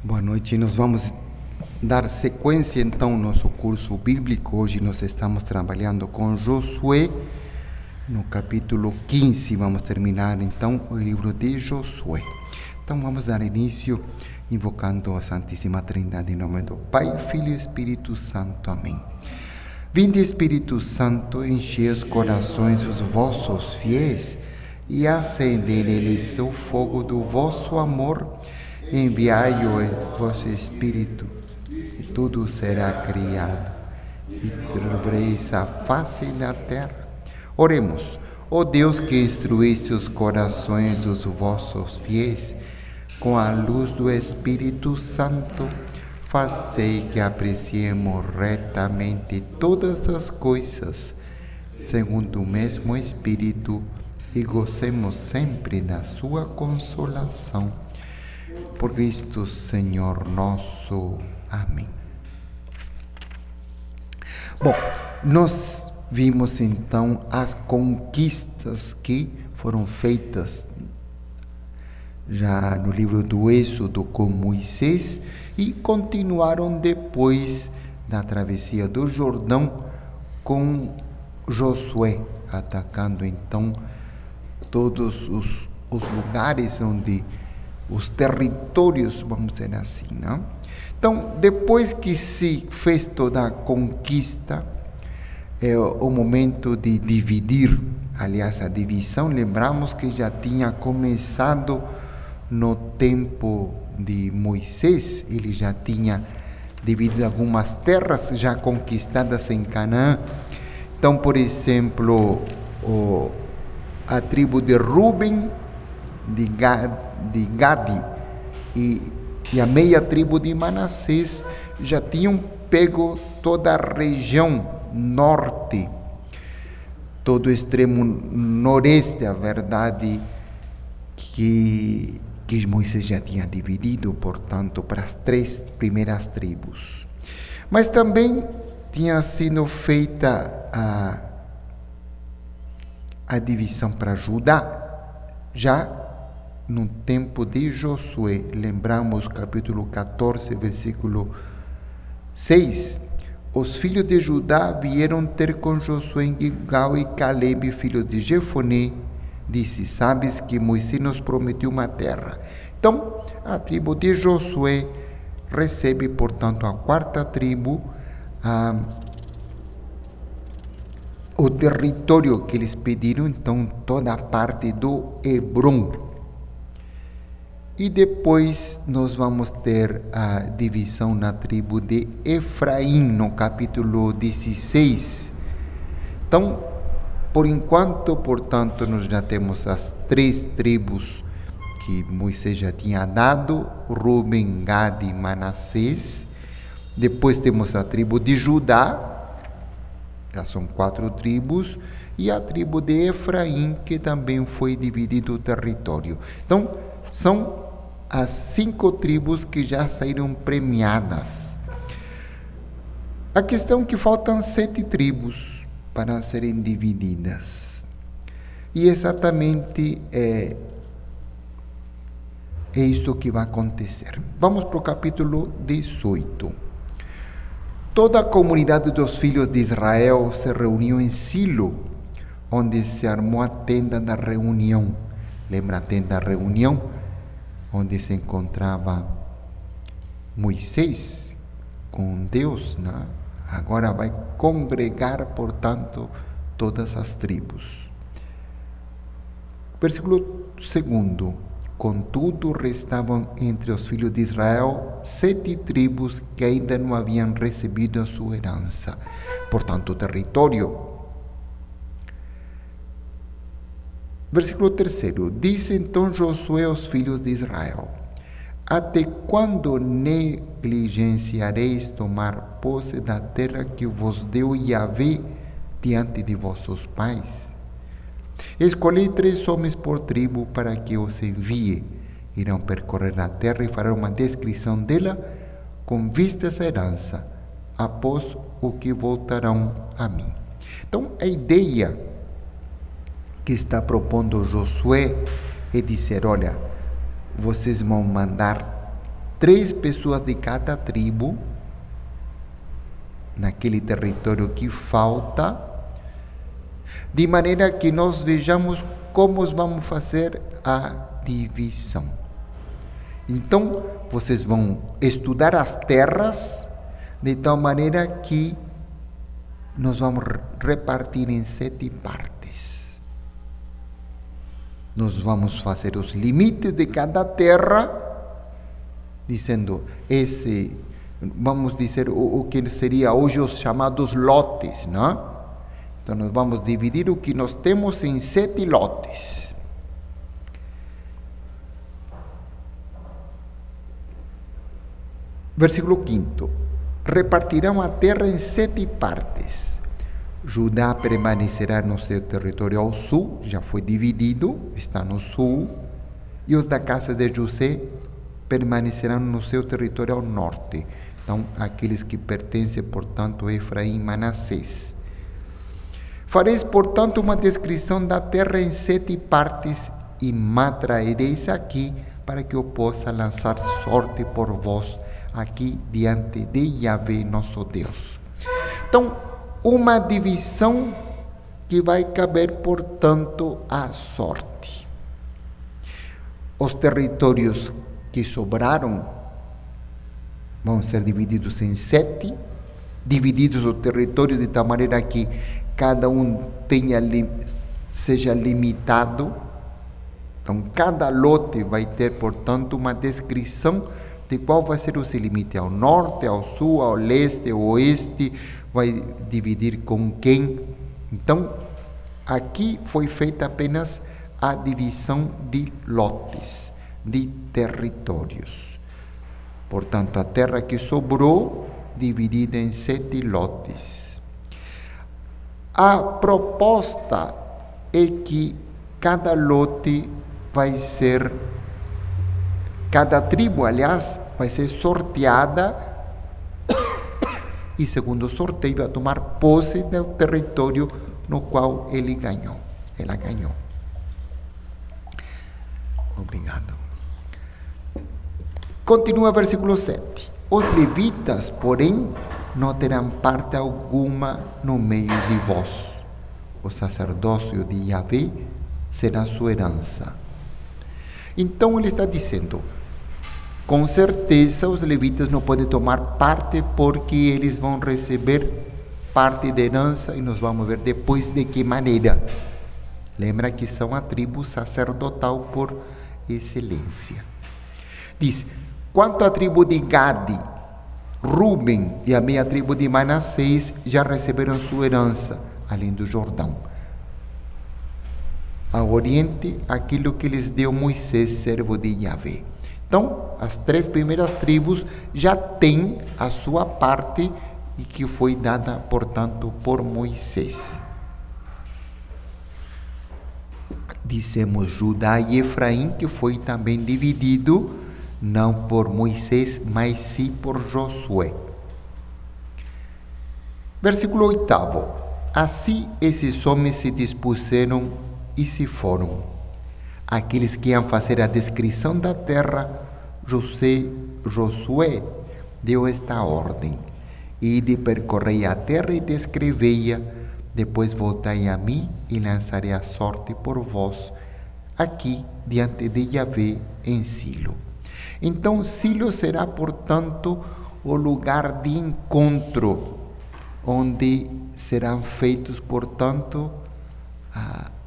Boa noite, nós vamos dar sequência então ao nosso curso bíblico. Hoje nós estamos trabalhando com Josué, no capítulo 15, vamos terminar então o livro de Josué. Então vamos dar início invocando a Santíssima Trindade em nome do Pai, Filho e Espírito Santo. Amém. Vinde, Espírito Santo, enchei os corações dos vossos fiéis e acendei neles o fogo do vosso amor. Enviai o vosso Espírito, e tudo será criado, e trovereis a face da terra. Oremos. Ó Deus, que instruísse os corações dos vossos fiéis com a luz do Espírito Santo, fazei que apreciemos retamente todas as coisas, segundo o mesmo Espírito, e gozemos sempre da sua consolação. Por Cristo Senhor nosso. Amém. Bom, nós vimos então as conquistas que foram feitas já no livro do Êxodo com Moisés e continuaram depois da travessia do Jordão com Josué, atacando então todos os lugares onde os territórios, vamos dizer assim, não? Então, depois que se fez toda a conquista, é o momento de dividir. Aliás, a divisão, lembramos que já tinha começado no tempo de Moisés. Ele já tinha dividido algumas terras já conquistadas em Canaã. Então, por exemplo, a tribo de Ruben, de Gade e a meia tribo de Manassés já tinham pego toda a região norte, todo o extremo noreste, a verdade que Moisés já tinha dividido, portanto, para as 3 primeiras tribos. Mas também tinha sido feita a divisão para Judá, já no tempo de Josué. Lembramos capítulo 14, versículo 6. Os filhos de Judá vieram ter com Josué em Gilgal, e Caleb, filho de Jefoné, disse: sabes que Moisés nos prometeu uma terra. Então, a tribo de Josué recebe, portanto, a 4ª tribo, o território que eles pediram, então, toda a parte do Hebrom. E depois nós vamos ter a divisão na tribo de Efraim, no capítulo 16. Então, por enquanto, portanto, nós já temos as 3 tribos que Moisés já tinha dado: Ruben, Gad e Manassés. Depois temos a tribo de Judá, já são 4 tribos, e a tribo de Efraim, que também foi dividido o território. Então, são as 5 tribos que já saíram premiadas. A questão é que faltam 7 tribos para serem divididas. E exatamente é isso que vai acontecer. Vamos para o capítulo 18. Toda a comunidade dos filhos de Israel se reuniu em Silo, onde se armou a tenda da reunião. Lembra a tenda da reunião? Onde se encontrava Moisés com Deus, né? Agora vai congregar, portanto, todas as tribos. Versículo 2. Contudo, restavam entre os filhos de Israel 7 tribos que ainda não haviam recebido a sua herança, portanto, o território. Versículo 3. Disse então Josué aos filhos de Israel: até quando negligenciareis tomar posse da terra que vos deu Yahvé diante de vossos pais? Escolhei 3 homens por tribo para que os envie. Irão percorrer a terra e farão uma descrição dela com vistas à herança, após o que voltarão a mim. Então, a ideia que está propondo Josué é dizer: olha, vocês vão mandar 3 pessoas de cada tribo, naquele território que falta, de maneira que nós vejamos como vamos fazer a divisão. Então, vocês vão estudar as terras de tal maneira que nós vamos repartir em 7 partes. Nós vamos fazer os limites de cada terra, dizendo, vamos dizer o que seria hoje os chamados lotes, não? Então nós vamos dividir o que nós temos em 7 lotes. Versículo 5. Repartirão a terra em 7 partes. Judá permanecerá no seu território ao sul, já foi dividido, está no sul. E os da casa de José permanecerão no seu território ao norte. Então, aqueles que pertencem, portanto, a Efraim e Manassés. Fareis, portanto, uma descrição da terra em 7 partes e me traereis aqui para que eu possa lançar sorte por vós aqui diante de Yahvé, nosso Deus. Então, uma divisão que vai caber, portanto, a sorte. Os territórios que sobraram vão ser divididos em 7, divididos os territórios de tal maneira que cada um seja limitado. Então, cada lote vai ter, portanto, uma descrição de qual vai ser o seu limite, ao norte, ao sul, ao leste, ao oeste, vai dividir com quem. Então, aqui foi feita apenas a divisão de lotes, de territórios. Portanto, a terra que sobrou, dividida em 7 lotes. A proposta é que cada lote cada tribo, aliás, vai ser sorteada e, segundo o sorteio, vai tomar posse do território no qual ela ganhou. Obrigado. Continua o versículo 7. Os levitas, porém, não terão parte alguma no meio de vós. O sacerdócio de Yahvé será sua herança. Então ele está dizendo, com certeza os levitas não podem tomar parte porque eles vão receber parte da herança e nós vamos ver depois de que maneira. Lembra que são a tribo sacerdotal por excelência. Diz, quanto à tribo de Gade, Ruben e a meia tribo de Manassés já receberam sua herança, além do Jordão. Ao oriente, aquilo que lhes deu Moisés, servo de Yahvé. Então, as 3 primeiras tribos já têm a sua parte e que foi dada, portanto, por Moisés. Dissemos Judá e Efraim, que foi também dividido, não por Moisés, mas sim por Josué. Versículo 8. Assim esses homens se dispuseram e se foram. Aqueles que iam fazer a descrição da terra, Josué deu esta ordem: ide percorrei a terra e descrevei-a, depois voltai a mim e lançarei a sorte por vós, aqui diante de Yahvé em Silo. Então Silo será, portanto, o lugar de encontro, onde serão feitos, portanto,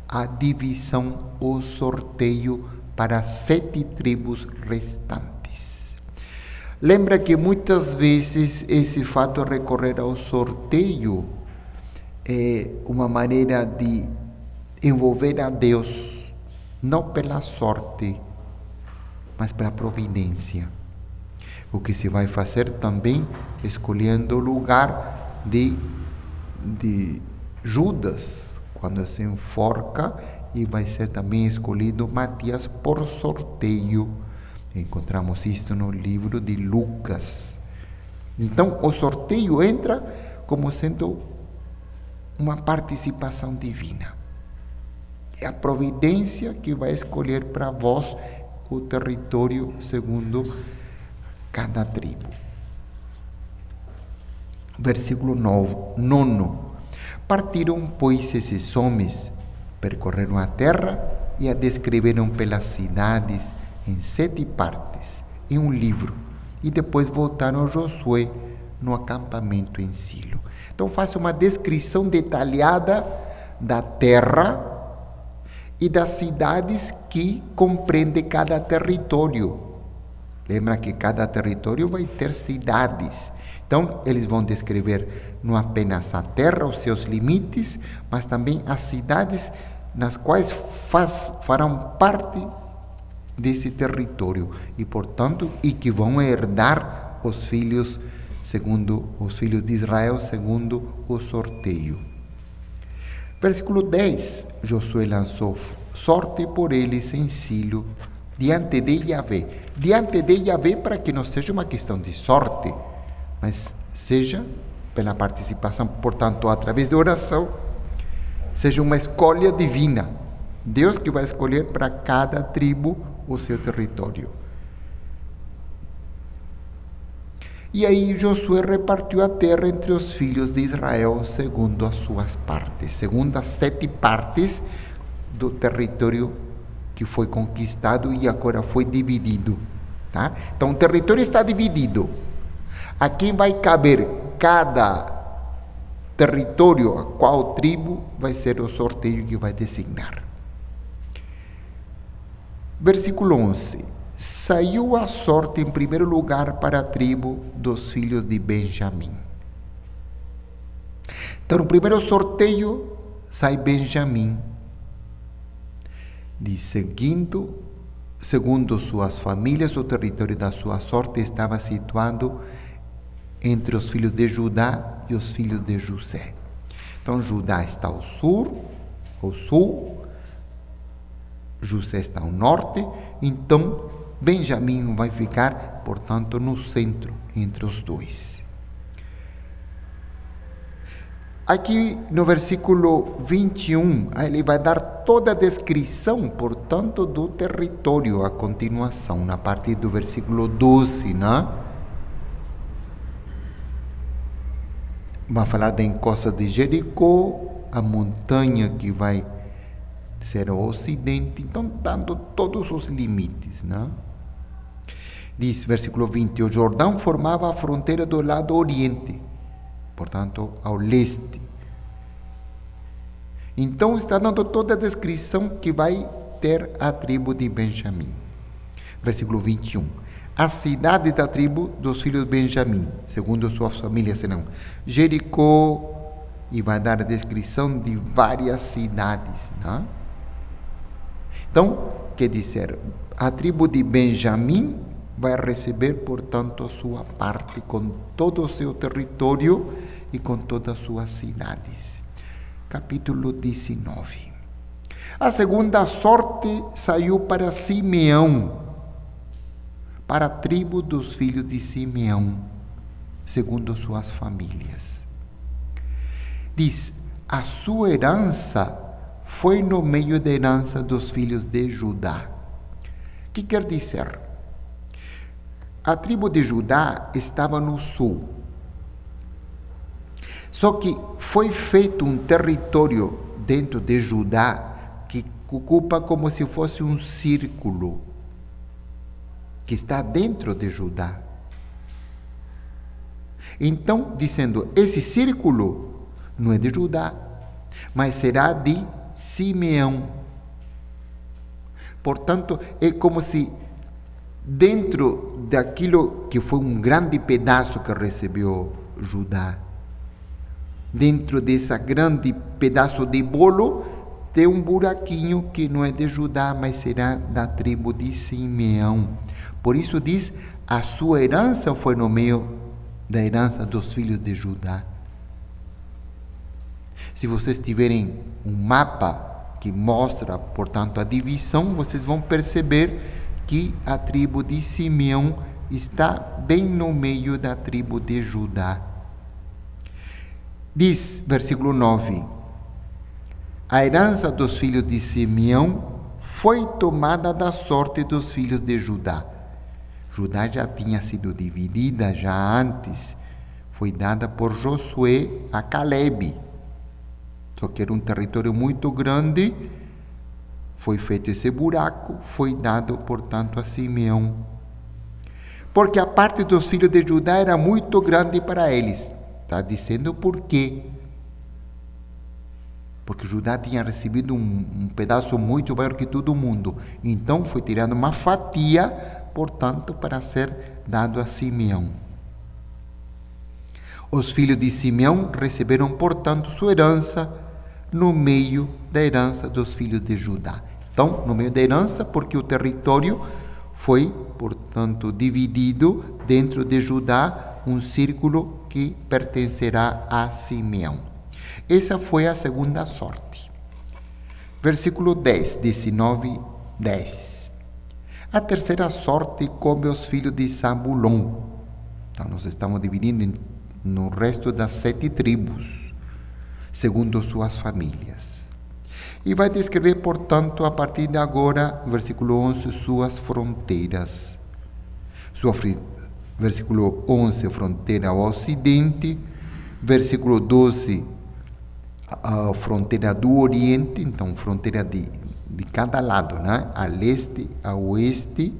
a divisão, o sorteio para 7 tribos restantes. Lembra que muitas vezes esse fato de recorrer ao sorteio é uma maneira de envolver a Deus, não pela sorte, mas pela providência. O que se vai fazer também escolhendo o lugar de Judas, quando se enforca, e vai ser também escolhido Matias por sorteio. Encontramos isto no livro de Lucas. Então, o sorteio entra como sendo uma participação divina. É a providência que vai escolher para vós o território segundo cada tribo. Versículo 9. Partiram, pois, esses homens, percorreram a terra e a descreveram pelas cidades em 7 partes, em um livro, e depois voltaram a Josué no acampamento em Silo. Então faz uma descrição detalhada da terra e das cidades que compreende cada território. Lembra que cada território vai ter cidades. Então, eles vão descrever não apenas a terra, os seus limites, mas também as cidades nas quais farão parte desse território e, portanto, e que vão herdar os filhos de Israel segundo o sorteio. Versículo 10, Josué lançou sorte por eles em Silo, diante de Yahvé. Diante de Yahvé, para que não seja uma questão de sorte, mas seja pela participação, portanto, através de oração, seja uma escolha divina. Deus que vai escolher para cada tribo o seu território. E aí Josué repartiu a terra entre os filhos de Israel segundo as suas partes, segundo as 7 partes do território que foi conquistado e agora foi dividido. Tá? Então o território está dividido. A quem vai caber cada território, a qual tribo, vai ser o sorteio que vai designar. Versículo 11. Saiu a sorte em primeiro lugar para a tribo dos filhos de Benjamim. Então, no primeiro sorteio, sai Benjamim. Diz, segundo suas famílias, o território da sua sorte estava situado entre os filhos de Judá e os filhos de José. Então, Judá está ao sul, José está ao norte, então Benjamim vai ficar, portanto, no centro, entre os dois. Aqui no versículo 21, ele vai dar toda a descrição, portanto, do território, a continuação, a partir do versículo 12, né? Vai falar da encosta de Jericó, a montanha que vai ser o ocidente, então dando todos os limites, né? Diz, versículo 20, o Jordão formava a fronteira do lado oriente, portanto, ao leste. Então, está dando toda a descrição que vai ter a tribo de Benjamim. Versículo 21. As cidades da tribo dos filhos de Benjamim, segundo suas famílias, serão Jericó, e vai dar a descrição de várias cidades, né? Então, quer dizer, a tribo de Benjamim vai receber, portanto, a sua parte com todo o seu território e com todas as suas cidades. Capítulo 19. A segunda sorte saiu para Simeão, para a tribo dos filhos de Simeão, segundo suas famílias. Diz, a sua herança foi no meio da herança dos filhos de Judá. O que quer dizer? A tribo de Judá estava no sul. Só que foi feito um território dentro de Judá que ocupa como se fosse um círculo que está dentro de Judá. Então, dizendo, esse círculo não é de Judá, mas será de Simeão. Portanto, é como se dentro daquilo que foi um grande pedaço que recebeu Judá, dentro desse grande pedaço de bolo, tem um buraquinho que não é de Judá, mas será da tribo de Simeão. Por isso diz, a sua herança foi no meio da herança dos filhos de Judá. Se vocês tiverem um mapa que mostra, portanto, a divisão, vocês vão perceber que a tribo de Simeão está bem no meio da tribo de Judá. Diz, versículo 9, a herança dos filhos de Simeão foi tomada da sorte dos filhos de Judá. Judá já tinha sido dividida já antes, foi dada por Josué a Caleb. Só que era um território muito grande, foi feito esse buraco, foi dado, portanto, a Simeão. Porque a parte dos filhos de Judá era muito grande para eles. Está dizendo por quê? Porque Judá tinha recebido um pedaço muito maior que todo mundo. Então foi tirando uma fatia, portanto, para ser dado a Simeão. Os filhos de Simeão receberam, portanto, sua herança no meio da herança dos filhos de Judá. Então, no meio da herança, porque o território foi, portanto, dividido dentro de Judá, um círculo que pertencerá a Simeão. Essa foi a segunda sorte. Versículo 10, 19, 10. A terceira sorte coube aos filhos de Zabulon. Então, nós estamos dividindo no resto das 7 tribos, segundo suas famílias. E vai descrever, portanto, a partir de agora, versículo 11, suas fronteiras. Versículo 11, fronteira ao ocidente. Versículo 12, a fronteira do Oriente, então fronteira de cada lado, né? A leste, a oeste.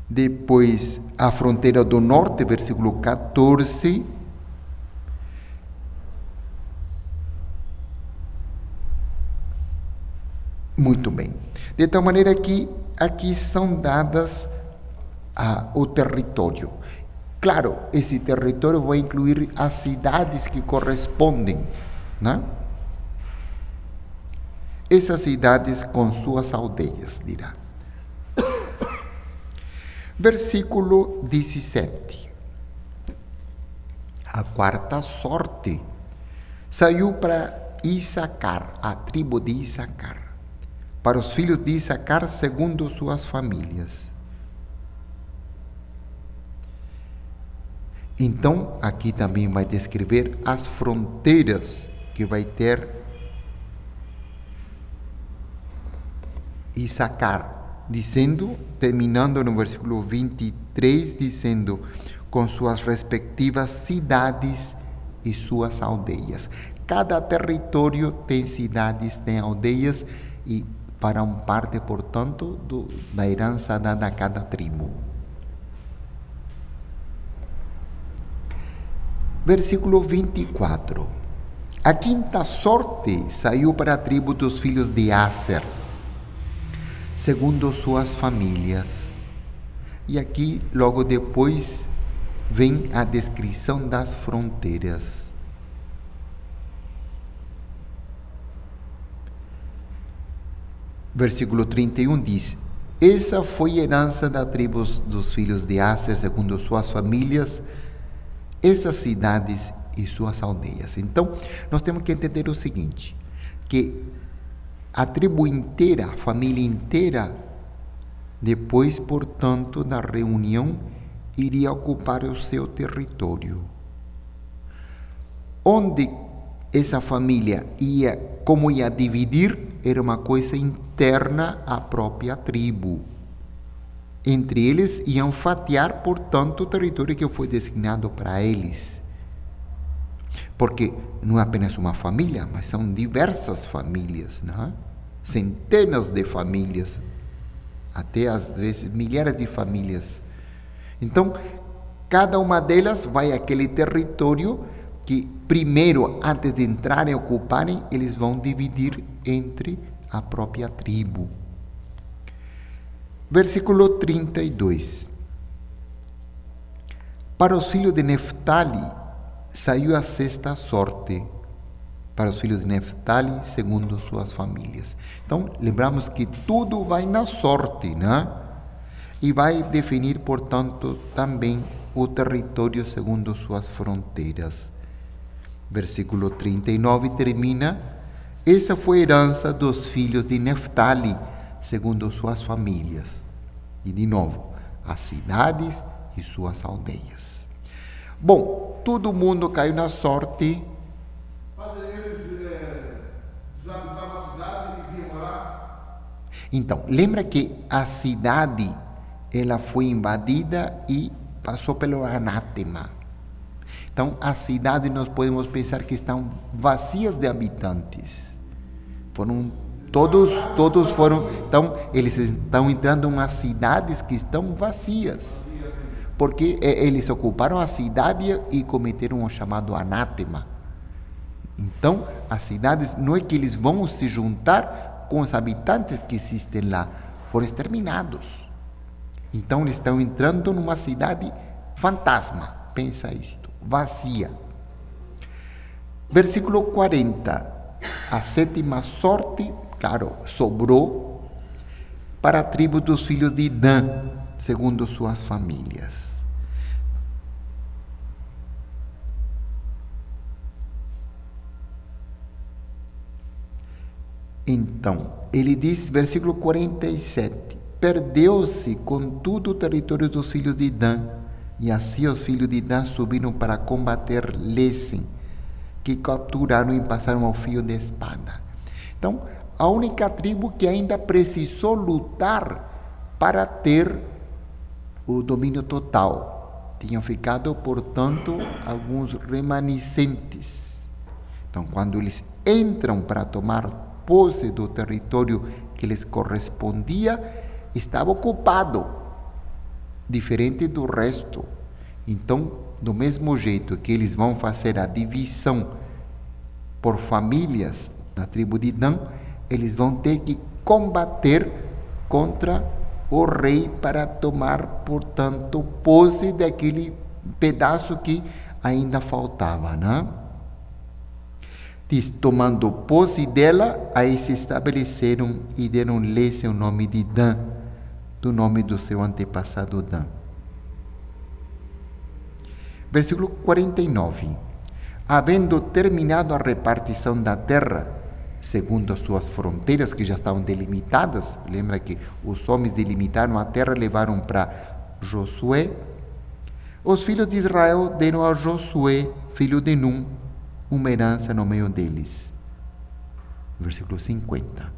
Depois a fronteira do norte, versículo 14. Muito bem. De tal maneira que aqui são dadas o território. Claro, esse território vai incluir as cidades que correspondem, né? Essas cidades com suas aldeias, dirá. Versículo 17. A quarta sorte saiu para Issacar, a tribo de Issacar, para os filhos de Issacar segundo suas famílias. Então, aqui também vai descrever as fronteiras que vai ter Issacar, dizendo, terminando no versículo 23, dizendo, com suas respectivas cidades e suas aldeias. Cada território tem cidades, tem aldeias, e farão parte, portanto, da herança dada a cada tribo. Versículo 24. A quinta sorte saiu para a tribo dos filhos de Aser, segundo suas famílias. E aqui, logo depois, vem a descrição das fronteiras. Versículo 31 diz: essa foi a herança da tribo dos filhos de Aser, segundo suas famílias, essas cidades e suas aldeias. Então, nós temos que entender o seguinte, que a tribo inteira, a família inteira, depois, portanto, da reunião, iria ocupar o seu território. Onde essa família ia, como ia dividir, era uma coisa interna à própria tribo. Entre eles iam fatiar, portanto, o território que foi designado para eles. Porque não é apenas uma família, mas são diversas famílias, né? Centenas de famílias, até às vezes milhares de famílias. Então, cada uma delas vai àquele território que primeiro, antes de entrarem e ocuparem, eles vão dividir entre a própria tribo. Versículo 32. Para os filhos de Neftali saiu a sexta sorte, para os filhos de Neftali, segundo suas famílias. Então, lembramos que tudo vai na sorte, né? E vai definir, portanto, também o território segundo suas fronteiras. Versículo 39 termina: essa foi a herança dos filhos de Neftali, segundo suas famílias. E, de novo, as cidades e suas aldeias. Bom, todo mundo caiu na sorte. Padre, eles desabitavam a cidade e vinham morar? Então, lembra que a cidade ela foi invadida e passou pelo anátema. Então, as cidades nós podemos pensar que estão vazias de habitantes. Todos foram. Então, eles estão entrando em umas cidades que estão vazias. Porque eles ocuparam a cidade e cometeram o chamado anátema. Então, as cidades, não é que eles vão se juntar com os habitantes que existem lá, foram exterminados. Então, eles estão entrando numa cidade fantasma, pensa isto, vazia. Versículo 40, a sétima sorte, claro, sobrou para a tribo dos filhos de Dan, segundo suas famílias. Então, ele diz, versículo 47, perdeu-se contudo o território dos filhos de Dan, e assim os filhos de Dan subiram para combater Lesem, que capturaram e passaram ao fio de espada. Então, a única tribo que ainda precisou lutar para ter o domínio total. Tinham ficado, portanto, alguns remanescentes. Então, quando eles entram para tomar posse do território que lhes correspondia, estava ocupado, diferente do resto. Então, do mesmo jeito que eles vão fazer a divisão por famílias da tribo de Dan, eles vão ter que combater contra o rei para tomar, portanto, posse daquele pedaço que ainda faltava, né? Diz, tomando posse dela, aí se estabeleceram e deram-lhe o nome de Dan, do nome do seu antepassado Dan. Versículo 49. Havendo terminado a repartição da terra, segundo as suas fronteiras que já estavam delimitadas, lembra que os homens delimitaram a terra e levaram para Josué, os filhos de Israel deram a Josué, filho de Num, uma herança no meio deles. Versículo 50.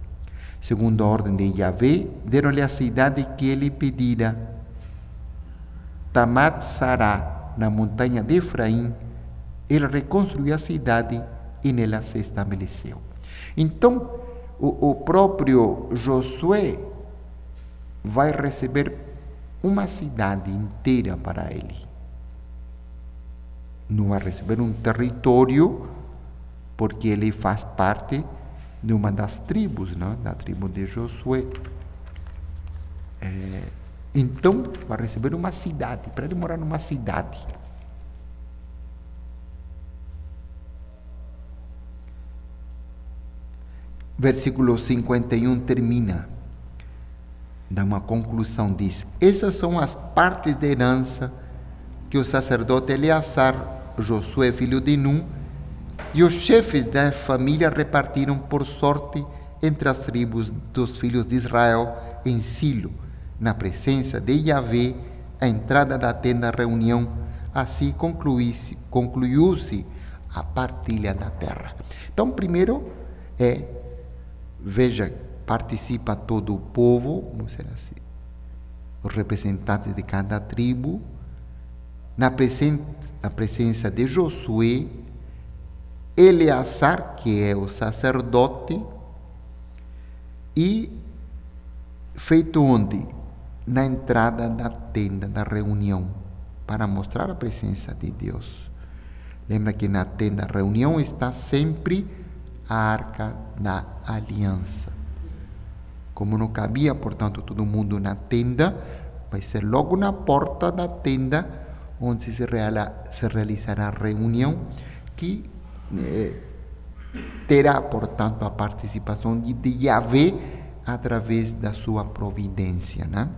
Segundo a ordem de Yahvé, deram-lhe a cidade que ele pedira, Tamat-Sará, na montanha de Efraim. Ele reconstruiu a cidade e nela se estabeleceu. Então, o próprio Josué vai receber uma cidade inteira para ele. Não vai receber um território, porque ele faz parte de uma das tribos, né? Da tribo de Josué. Então, vai receber uma cidade, para ele morar numa cidade. Versículo 51 termina, dá uma conclusão, diz, essas são as partes da herança que o sacerdote Eleazar, Josué, filho de Num, e os chefes da família repartiram por sorte entre as tribos dos filhos de Israel em Silo, na presença de Yahvé, a entrada da tenda da reunião. Assim concluiu-se a partilha da terra. Então, primeiro veja, participa todo o povo, vamos dizer assim, os representantes de cada tribo, na presença de Josué, Eleazar, que é o sacerdote, e feito onde? Na entrada da tenda da reunião, para mostrar a presença de Deus. Lembra que na tenda da reunião está sempre a arca da aliança. Como não cabia, portanto, todo mundo na tenda, vai ser logo na porta da tenda onde se realizará a reunião, que terá, portanto, a participação de Yahvé através da sua providência, né?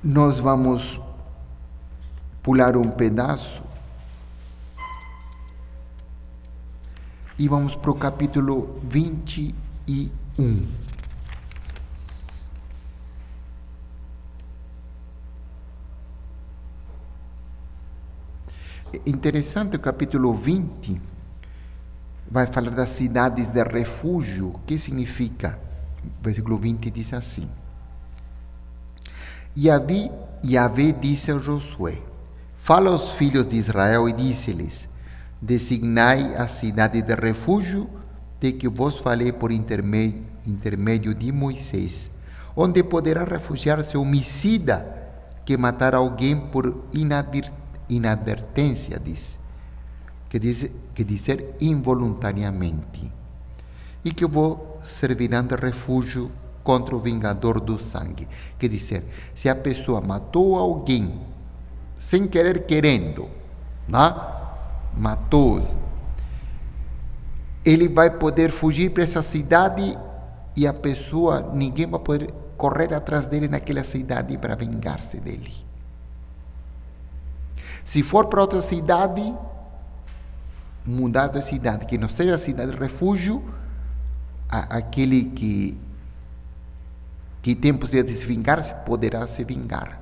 Nós vamos pular um pedaço e vamos para o capítulo 21. interessante, o capítulo 20 vai falar das cidades de refúgio. O que significa? O versículo 20 diz assim: Yahvé disse a Josué: fala aos filhos de Israel e disse-lhes: designai a cidade de refúgio de que vos falei por intermédio de Moisés, onde poderá refugiar-se o homicida que matar alguém por inadvertência, que dizer involuntariamente, e que vos servirão de refúgio contra o vingador do sangue. Quer dizer, se a pessoa matou alguém sem querer querendo, né? Matou, ele vai poder fugir para essa cidade e a pessoa, ninguém vai poder correr atrás dele naquela cidade para vingar-se dele. Se for para outra cidade, mudar de cidade, que não seja a cidade de refúgio, aquele que tem possibilidade de se vingar-se, poderá se vingar.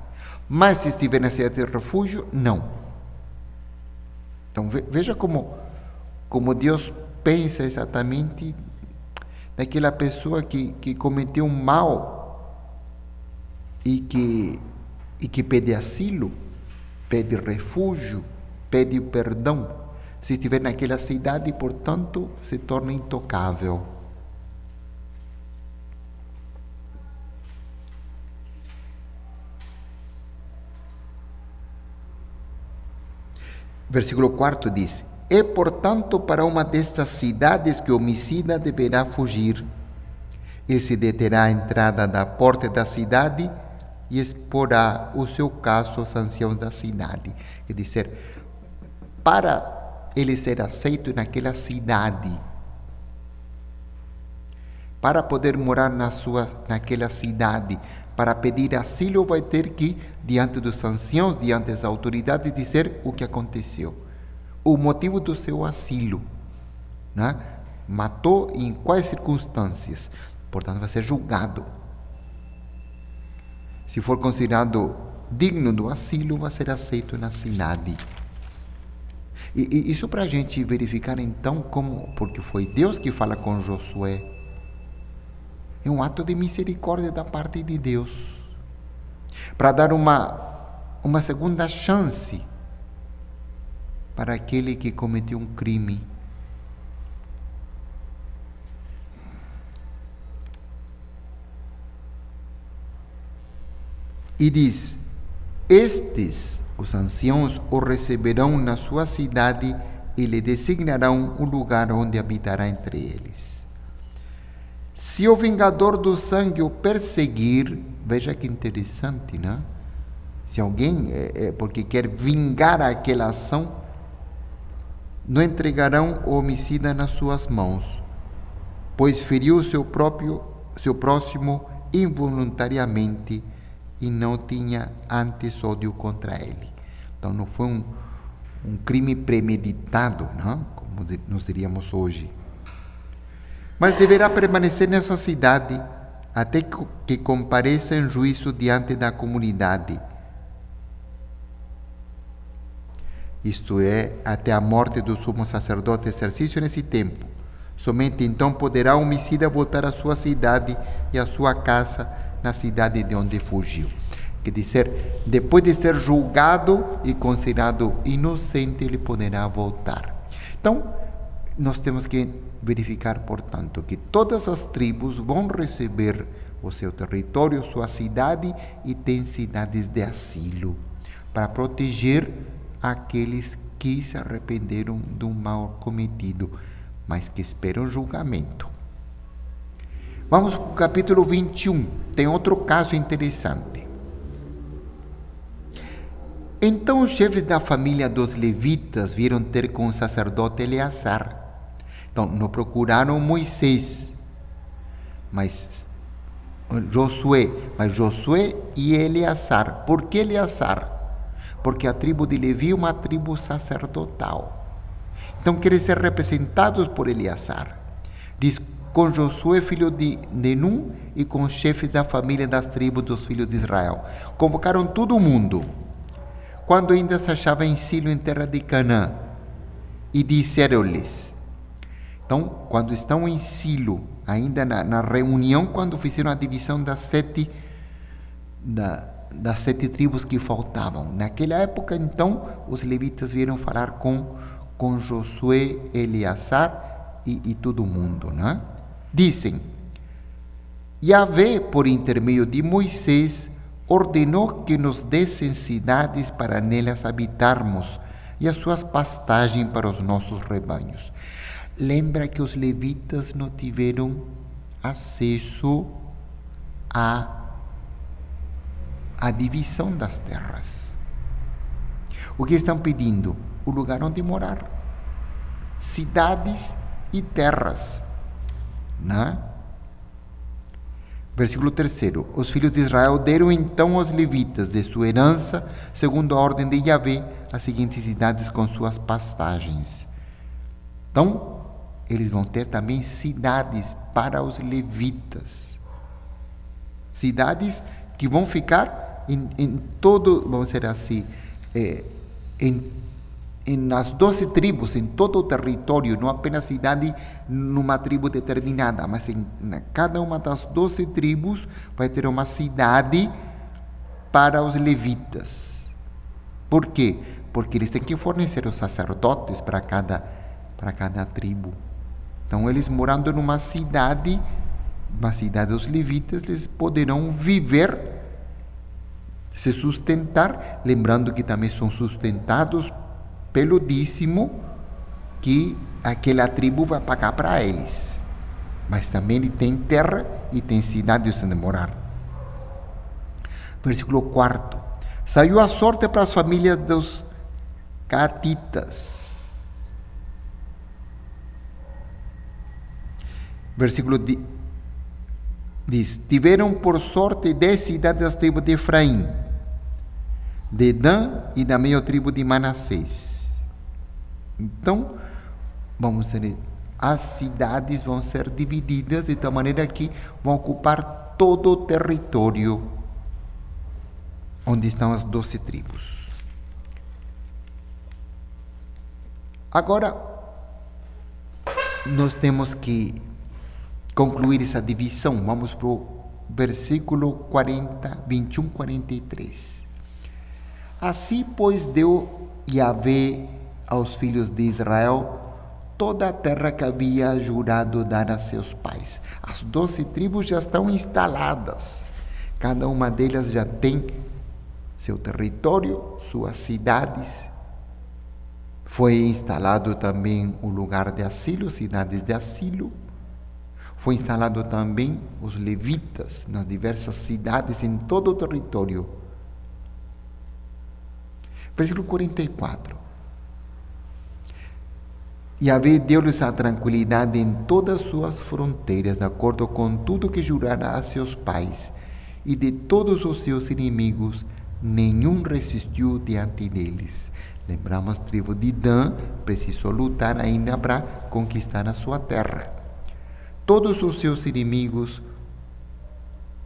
Mas se estiver na cidade de refúgio, não. Então veja como Deus pensa exatamente naquela pessoa que cometeu um mal e que pede asilo, pede refúgio, pede perdão. Se estiver naquela cidade, portanto, se torna intocável. Versículo 4 diz: é, portanto, para uma destas cidades que o homicida deverá fugir. Ele se deterá à entrada da porta da cidade e exporá o seu caso aos anciãos da cidade. Quer dizer, para ele ser aceito naquela cidade, para poder morar naquela cidade, para pedir asilo, vai ter que, diante dos anciãos, diante das autoridades, dizer o que aconteceu. O motivo do seu asilo, né? Matou em quais circunstâncias, portanto vai ser julgado. Se for considerado digno do asilo, vai ser aceito na cidade. E isso para a gente verificar então porque foi Deus que fala com Josué. É um ato de misericórdia da parte de Deus, para dar uma segunda chance para aquele que cometeu um crime. E diz: estes, os anciãos, o receberão na sua cidade e lhe designarão um lugar onde habitará entre eles. Se o vingador do sangue o perseguir, veja que interessante, né? Se alguém, porque quer vingar aquela ação, não entregarão o homicida nas suas mãos, pois feriu o seu próximo involuntariamente e não tinha antes ódio contra ele. Então não foi um crime premeditado, não? Como nós diríamos hoje. Mas deverá permanecer nessa cidade até que compareça em juízo diante da comunidade. Isto é, até a morte do sumo sacerdote exercício nesse tempo. Somente então poderá o homicida voltar à sua cidade e à sua casa na cidade de onde fugiu. Quer dizer, depois de ser julgado e considerado inocente, ele poderá voltar. Então, nós temos que verificar, portanto, que todas as tribos vão receber o seu território, sua cidade, e têm cidades de asilo, para proteger aqueles que se arrependeram do mal cometido, mas que esperam julgamento. Vamos para o capítulo 21. Tem outro caso interessante. Então os chefes da família dos levitas vieram ter com o sacerdote Eleazar. Então, não procuraram Moisés, mas Josué e Eleazar. Por que Eleazar? Porque a tribo de Levi é uma tribo sacerdotal. Então, querem ser representados por Eleazar. Diz: com Josué, filho de Nun, e com os chefes da família das tribos dos filhos de Israel. Convocaram todo mundo. quando ainda se achava em Silo, em terra de Canaã, e disseram-lhes. Então, quando estão em Silo, ainda na reunião, quando fizeram a divisão das sete tribos que faltavam. Naquela época, então, os levitas vieram falar com Josué, Eleazar e todo mundo, né? Dizem: Yahvé, por intermédio de Moisés, ordenou que nos dessem cidades para nelas habitarmos e as suas pastagens para os nossos rebanhos. Lembra que os levitas não tiveram acesso à divisão das terras. O que estão pedindo? O lugar onde morar. Cidades e terras. Né? Versículo 3. Os filhos de Israel deram então aos levitas de sua herança, segundo a ordem de Yahvé, as seguintes cidades com suas pastagens. Então, eles vão ter também cidades para os levitas. Cidades que vão ficar em todo, vamos dizer assim, nas 12 tribos, em todo o território, não apenas cidade numa tribo determinada, mas em cada uma das 12 tribos vai ter uma cidade para os levitas. Por quê? Porque eles têm que fornecer os sacerdotes para cada tribo. Então, eles morando numa cidade dos levitas, eles poderão viver, se sustentar, lembrando que também são sustentados pelo dízimo que aquela tribo vai pagar para eles. Mas também ele tem terra e tem cidades onde morar. Versículo 4. Saiu a sorte para as famílias dos catitas. Versículo diz: tiveram por sorte 10 cidades das tribos de Efraim, de Dan e da meia tribo de Manassés. Então, vamos ver, as cidades vão ser divididas de tal maneira que vão ocupar todo o território onde estão as 12 tribos. Agora, nós temos que concluir essa divisão. Vamos para o versículo 21, 43. Assim, pois, deu Yahvé aos filhos de Israel toda a terra que havia jurado dar a seus pais. As 12 tribos já estão instaladas. Cada uma delas já tem seu território, suas cidades. Foi instalado também o lugar de asilo, cidades de asilo. Foi instalado também os levitas nas diversas cidades em todo o território. Versículo 44. Yahvé deu-lhes a tranquilidade em todas as suas fronteiras, de acordo com tudo que jurara a seus pais, e de todos os seus inimigos, nenhum resistiu diante deles. Lembramos, a tribo de Dan precisou lutar ainda para conquistar a sua terra. Todos os seus inimigos,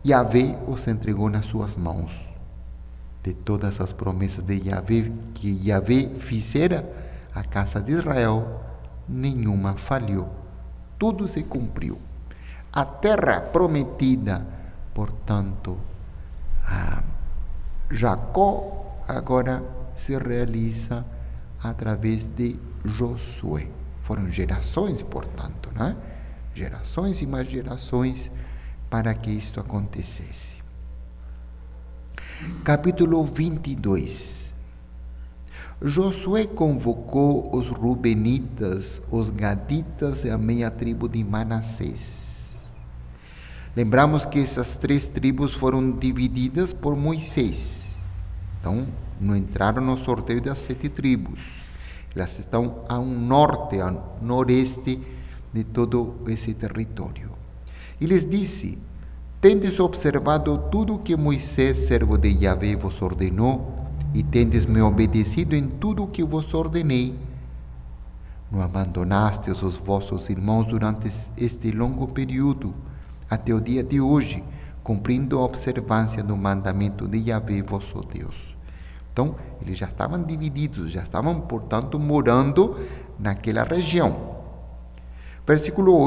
Yahvé os entregou nas suas mãos. De todas as promessas de Yahvé, que Yahvé fizera à casa de Israel, nenhuma falhou. Tudo se cumpriu. A terra prometida, portanto, a Jacó agora se realiza através de Josué. Foram gerações, portanto, né? Gerações e mais gerações para que isto acontecesse. Capítulo 22. Josué convocou os Rubenitas, os Gaditas e a meia tribo de Manassés. Lembramos que essas 3 tribos foram divididas por Moisés. Então, não entraram no sorteio das 7 tribos. Elas estão ao norte, ao noroeste de todo esse território. E lhes disse: tendes observado tudo o que Moisés, servo de Yahvé, vos ordenou, e tendes me obedecido em tudo o que vos ordenei. Não abandonastes os vossos irmãos durante este longo período, até o dia de hoje, cumprindo a observância do mandamento de Yahvé, vosso Deus. Então, eles já estavam divididos, já estavam, portanto, morando naquela região. Versículo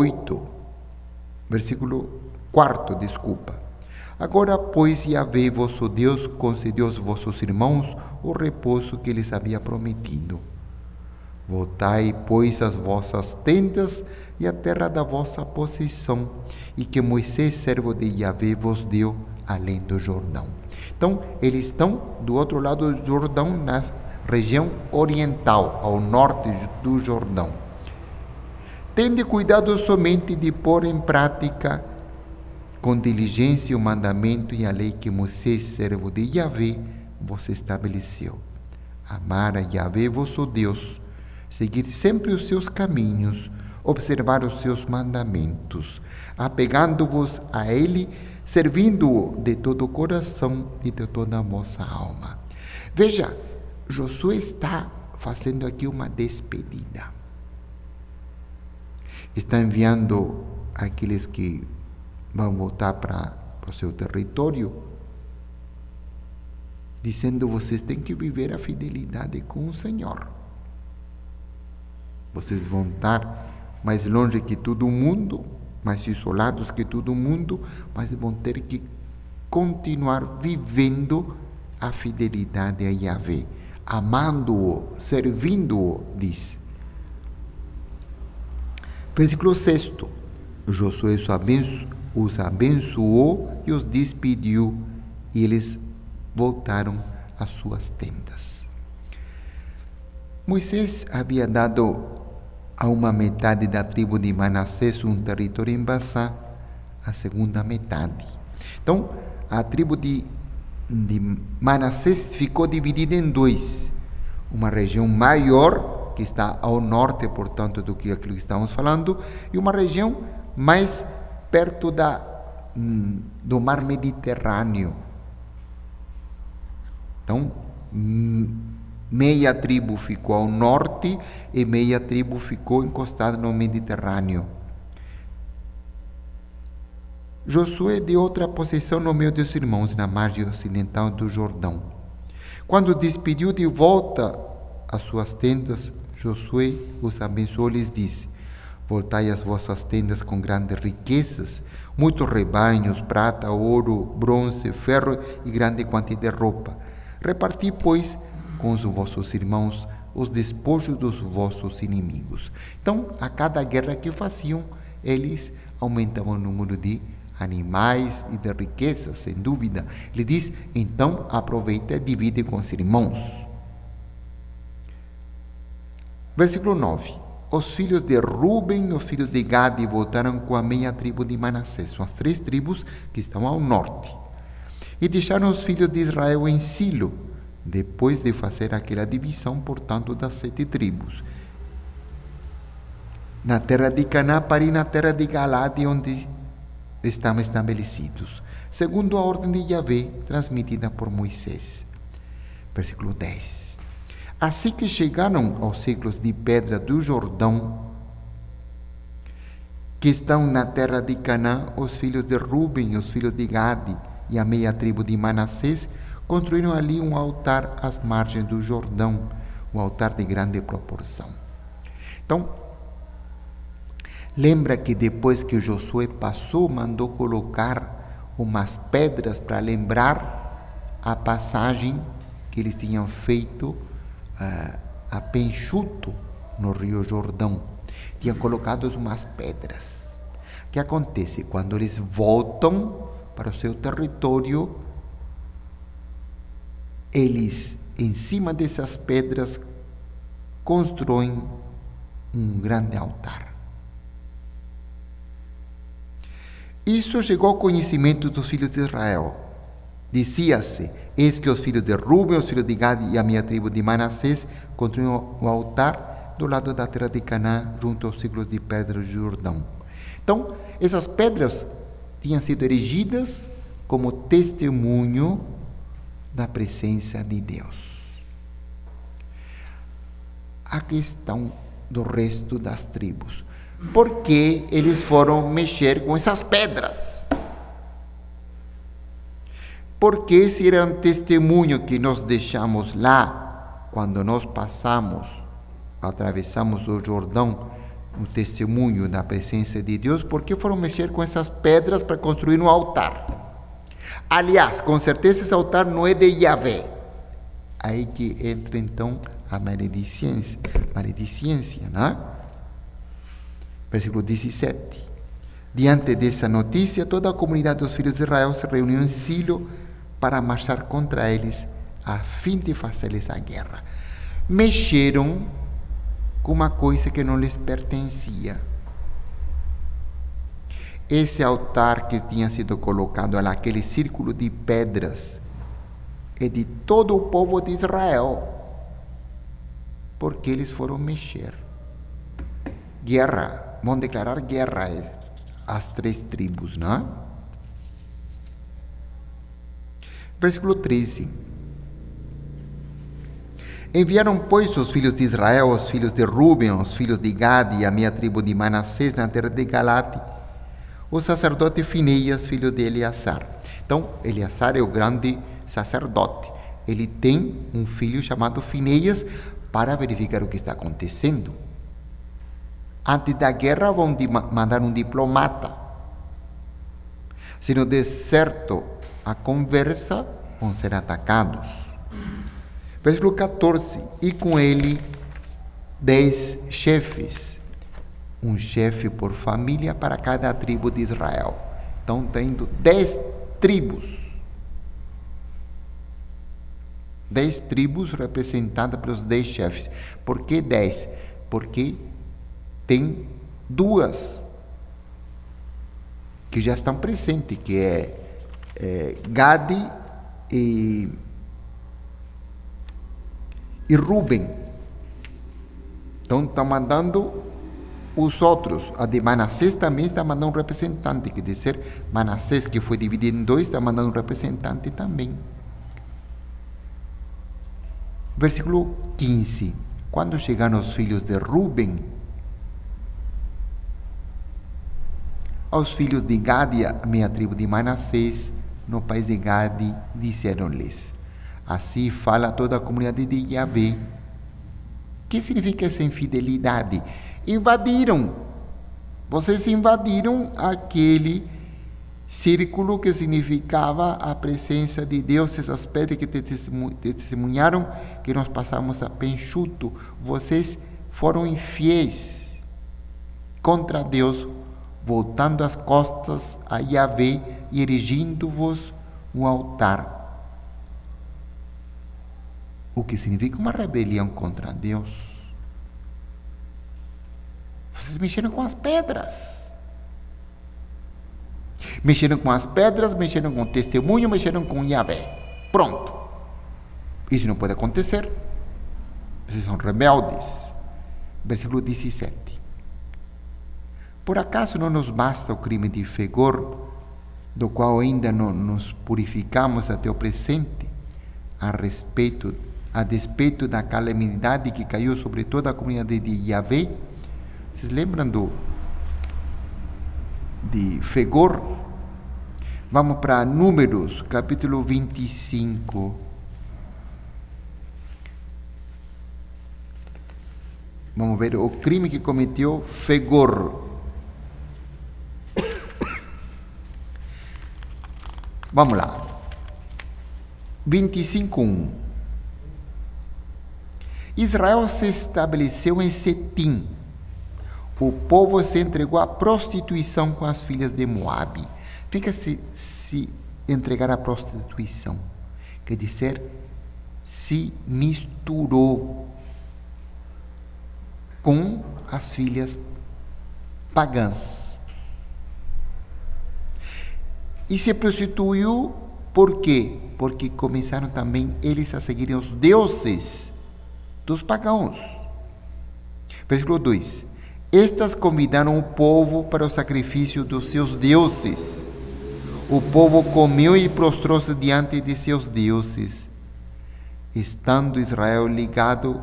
4, desculpa. Agora, pois, Yahvé, vosso Deus, concedeu aos vossos irmãos o repouso que lhes havia prometido. Voltai, pois, as vossas tendas e a terra da vossa possessão, e que Moisés, servo de Yahvé, vos deu além do Jordão. Então, eles estão do outro lado do Jordão, na região oriental, ao norte do Jordão. Tende cuidado somente de pôr em prática com diligência o mandamento e a lei que Moisés, servo de Yahvé, vos estabeleceu. Amar a Yahvé, vosso Deus, seguir sempre os seus caminhos, observar os seus mandamentos, apegando-vos a Ele, servindo-o de todo o coração e de toda a vossa alma. Veja, Josué está fazendo aqui uma despedida. Está enviando aqueles que vão voltar para o seu território, dizendo: vocês têm que viver a fidelidade com o Senhor. Vocês vão estar mais longe que todo mundo, mais isolados que todo mundo, mas vão ter que continuar vivendo a fidelidade a Yahvé, amando-o, servindo-o, diz. Versículo 6. Josué os abençoou e os despediu, e eles voltaram às suas tendas. Moisés havia dado a uma metade da tribo de Manassés um território em Basã, a segunda metade. Então, a tribo de Manassés ficou dividida em dois. Uma região maior, que está ao norte, portanto, do que aquilo que estamos falando, e uma região mais perto do mar Mediterrâneo. Então, meia tribo ficou ao norte e meia tribo ficou encostada no Mediterrâneo. Josué deu outra possessão no meio dos irmãos, na margem ocidental do Jordão. Quando despediu de volta as suas tendas, Josué os abençoou e lhes disse: voltai às vossas tendas com grandes riquezas, muitos rebanhos, prata, ouro, bronze, ferro e grande quantidade de roupa. Reparti, pois, com os vossos irmãos os despojos dos vossos inimigos. Então, a cada guerra que faziam, eles aumentavam o número de animais e de riquezas, sem dúvida. Ele diz: então aproveita e divide com os irmãos. Versículo 9. Os filhos de Ruben e os filhos de Gade voltaram com a meia tribo de Manassés, são as 3 tribos que estão ao norte. E deixaram os filhos de Israel em Silo, depois de fazer aquela divisão, portanto, das 7 tribos. Na terra de Canaã para ir na terra de Galade, onde estão estabelecidos, segundo a ordem de Yahvé, transmitida por Moisés. Versículo 10. Assim que chegaram aos círculos de pedra do Jordão, que estão na terra de Canaã, os filhos de Ruben, os filhos de Gade e a meia tribo de Manassés construíram ali um altar às margens do Jordão, um altar de grande proporção. Então, lembra que depois que Josué passou, mandou colocar umas pedras para lembrar a passagem que eles tinham feito a pé enxuto no rio Jordão. Tinham colocado umas pedras. O que acontece? Quando eles voltam para o seu território, eles, em cima dessas pedras, constroem um grande altar. Isso chegou ao conhecimento dos filhos de Israel. Dizia-se: eis que os filhos de Ruben, os filhos de Gade e a minha tribo de Manassés construíram o altar do lado da terra de Canaã, junto aos círculos de pedra do Jordão. Então, essas pedras tinham sido erigidas como testemunho da presença de Deus. A questão do resto das tribos: por que eles foram mexer com essas pedras? Porque se era um testemunho que nós deixamos lá, quando nós atravessamos o Jordão, um testemunho da presença de Deus, por que foram mexer com essas pedras para construir um altar? Aliás, com certeza esse altar não é de Yahvé. Aí que entra então a maledicência, né? Versículo 17. Diante dessa notícia, toda a comunidade dos filhos de Israel se reuniu em Silo para marchar contra eles, a fim de fazer-lhes a guerra. Mexeram com uma coisa que não lhes pertencia. Esse altar que tinha sido colocado lá, aquele círculo de pedras, é de todo o povo de Israel, porque eles foram mexer. Guerra, vão declarar guerra às 3 tribos, não é? Versículo 13. Enviaram, pois, os filhos de Israel, os filhos de Ruben, os filhos de Gad e a meia tribo de Manassés na terra de Galate, o sacerdote Fineias, filho de Eleazar. Então, Eleazar é o grande sacerdote. Ele tem um filho chamado Fineias para verificar o que está acontecendo. Antes da guerra, vão mandar um diplomata. Se não der certo a conversa, vão ser atacados. Versículo 14. E com ele 10 chefes, um chefe por família para cada tribo de Israel. Então, tendo 10 tribos. 10 tribos representadas pelos 10 chefes. Por que 10? Porque tem 2 que já estão presentes, que é Gad e Ruben. Então, está mandando os outros. A de Manassés também está mandando um representante, quer dizer, Manassés, que foi dividido em 2, está mandando um representante também. Versículo 15. Quando chegaram os filhos de Ruben, aos filhos de Gad e a meia tribo de Manassés, no país de Gad, disseram-lhes: assim fala toda a comunidade de Yahvé. O que significa essa infidelidade? Invadiram. Vocês invadiram aquele círculo que significava a presença de Deus, essas pedras que testemunharam que nós passamos a pé enxuto. Vocês foram infiéis contra Deus, voltando as costas a Yahvé e erigindo-vos um altar. O que significa uma rebelião contra Deus. Vocês mexeram com as pedras. Mexeram com as pedras, mexeram com o testemunho, mexeram com Yahvé. Pronto. Isso não pode acontecer. Vocês são rebeldes. Versículo 17. Por acaso não nos basta o crime de Fegor, do qual ainda não nos purificamos até o presente, a despeito da calamidade que caiu sobre toda a comunidade de Yahvé? Vocês lembram de Fegor? Vamos para Números, capítulo 25. Vamos ver o crime que cometeu Fegor. Vamos lá. 25:1. Israel se estabeleceu em Setim. O povo se entregou à prostituição com as filhas de Moabe. Fica se entregar à prostituição. Quer dizer, se misturou com as filhas pagãs. E se prostituiu por quê? Porque começaram também eles a seguirem os deuses dos pagãos. Versículo 2. Estas convidaram o povo para o sacrifício dos seus deuses. O povo comeu e prostrou-se diante de seus deuses. Estando Israel ligado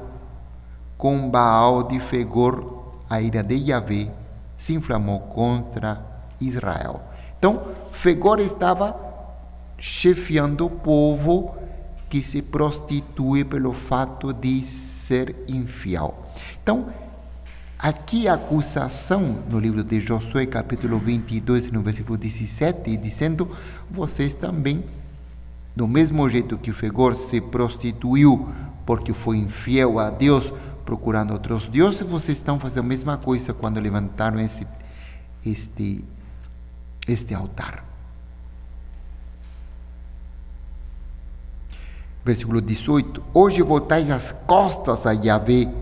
com Baal de Fegor, a ira de Yahvé se inflamou contra Israel. Então, Fegor estava chefiando o povo que se prostitui pelo fato de ser infiel. Então, aqui a acusação no livro de Josué, capítulo 22, no versículo 17, dizendo: vocês também, do mesmo jeito que o Fegor se prostituiu porque foi infiel a Deus, procurando outros deuses, vocês estão fazendo a mesma coisa quando levantaram este altar. Versículo 18: hoje voltais as costas a Yahvé,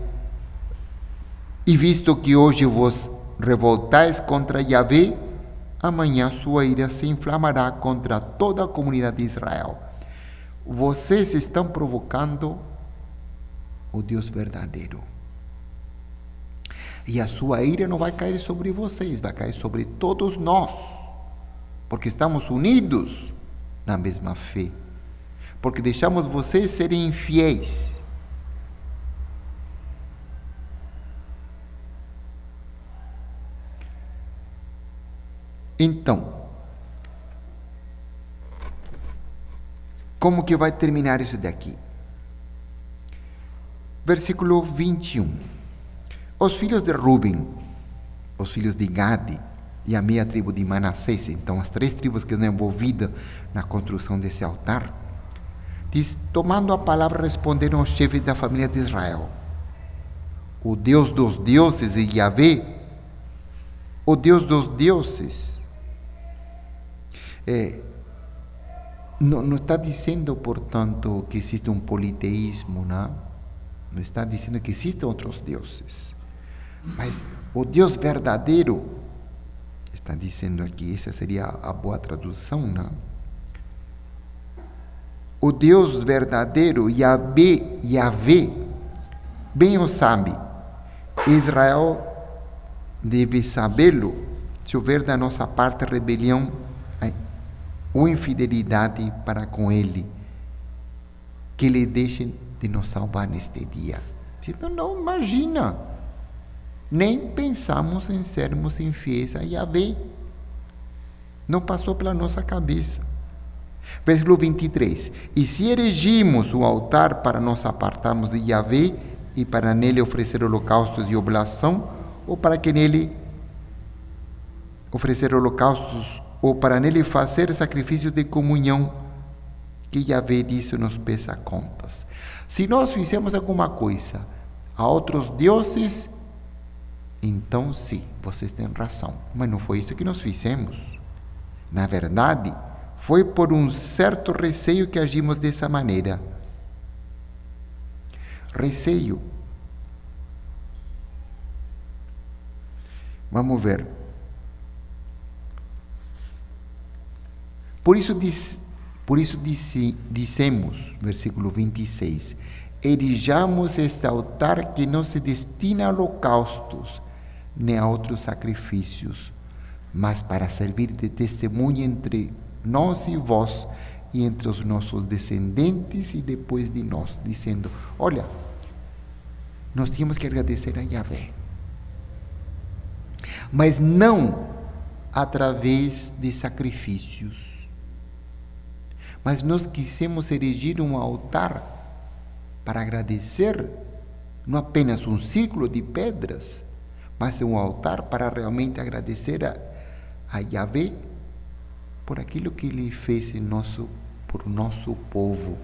e visto que hoje vos revoltais contra Yahvé, amanhã sua ira se inflamará contra toda a comunidade de Israel. Vocês estão provocando o Deus verdadeiro. E a sua ira não vai cair sobre vocês, vai cair sobre todos nós, porque estamos unidos na mesma fé, porque deixamos vocês serem infiéis. Então, como que vai terminar isso daqui? Versículo 21. Os filhos de Ruben, os filhos de Gade e a meia tribo de Manassés, então as 3 tribos que estão envolvidas na construção desse altar, diz: tomando a palavra, responderam os chefes da família de Israel: o Deus dos deuses é Yahvé, o Deus dos deuses. Não está dizendo, portanto, que existe um politeísmo, não está dizendo que existem outros deuses, mas o Deus verdadeiro, está dizendo aqui, essa seria a boa tradução, o Deus verdadeiro, Yahvé, bem o sabe. Israel deve sabê-lo, se houver da nossa parte rebelião ou infidelidade para com Ele, que Ele deixe de nos salvar neste dia. Então, não imagina, nem pensamos em sermos infiéis a Yahvé, não passou pela nossa cabeça. Versículo 23: e se erigimos o altar para nos apartarmos de Yahvé e para nele oferecer holocaustos e oblação, ou para que nele oferecer holocaustos, ou para nele fazer sacrifícios de comunhão, que Yahvé disse nos peça contas. Se nós fizemos alguma coisa a outros deuses, então sim, vocês têm razão, mas não foi isso que nós fizemos. Na verdade, foi por um certo receio que agimos dessa maneira. Receio. Vamos ver. Por isso dissemos, versículo 26, erijamos este altar que não se destina a holocaustos, nem a outros sacrifícios, mas para servir de testemunho entre nós e vós, e entre os nossos descendentes e depois de nós, dizendo: olha, nós tínhamos que agradecer a Yahvé, mas não através de sacrifícios. Mas nós quisemos erigir um altar para agradecer, não apenas um círculo de pedras, mas um altar para realmente agradecer a Yahvé por aquilo que Ele fez por nosso povo.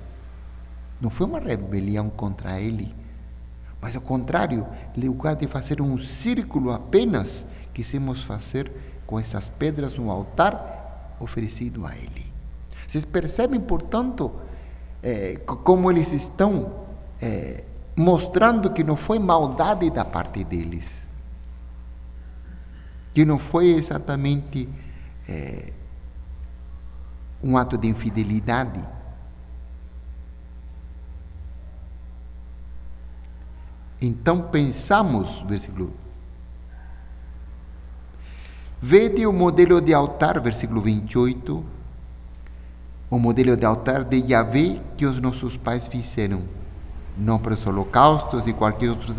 Não foi uma rebelião contra Ele, mas ao contrário, em lugar de fazer um círculo apenas, quisemos fazer com essas pedras um altar oferecido a Ele. Vocês percebem, portanto, como eles estão mostrando que não foi maldade da parte deles, que não foi exatamente um ato de infidelidade. Então pensamos, versículo, vede o modelo de altar, versículo 28, o modelo de altar de Yahvé que os nossos pais fizeram, não para os holocaustos e qualquer outro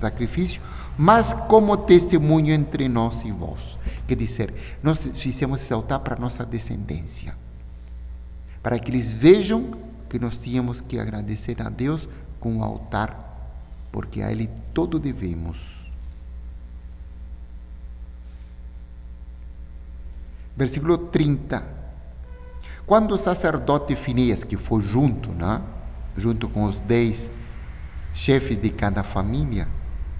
sacrifício, mas como testemunho entre nós e vós. Quer dizer, nós fizemos esse altar para nossa descendência, para que eles vejam que nós tínhamos que agradecer a Deus com o altar, porque a Ele todo devemos. Versículo 30. Quando o sacerdote Finéias, que foi junto, né? Junto com os 10 chefes de cada família,